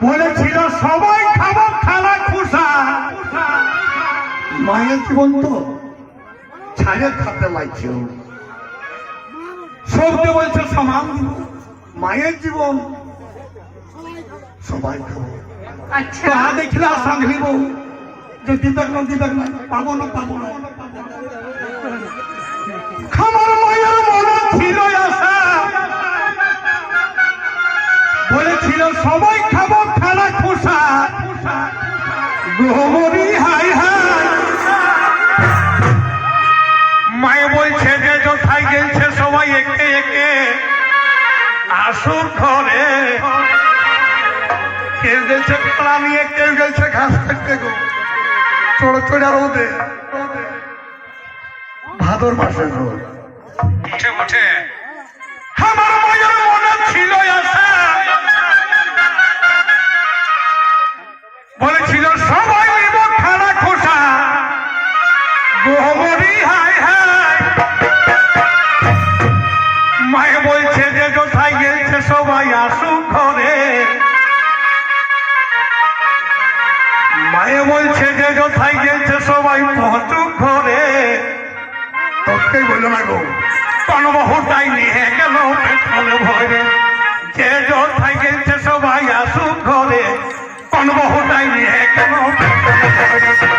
বলেছিল সবাই খাবো খালা খুশা। মায়ের জীবন তো ছাড়ে খাতে লাগছে। সবকে বলছে সমান। মায়ের জীবন সবাই খাবো। আচ্ছা তা দেখলে সাংঘলি বউ যে দিদক না পাবো না খামার মায়ের মনে ছিল আশা, বলেছিল সবাই খাবো খালা খুশা। গোবরি হাই হাই মায়ে বলছে যে কোথায় গেছে সবাই একে একে আসুন ঘরে। কেউ গেছে কলা নিয়ে, কেউ গেছে ঘাস কাটতে গো চড়ে চড়ে রোদে। ভাদর মাসের রোদ উঠে উঠে আমার মায়ের মনে ছিল আশা, বলেছিল সবাই নিব খানা খোসা। গোবরি হাই হাই মায়ে বলছে যে কোথায় গেছে সবাই আসুক ঘরে। মায়ে বলছে যে কোথায় গেছে সবাই পৌঁছুক ঘরে। তোকে বললো না গো কনবহুটাই নিয়ে গেল পেট্রোল ভরে। যে কোথায় গেছে সবাই আসুক ঘরে, কনবহুটাই নিয়ে গেল পেট্রোল ভরে।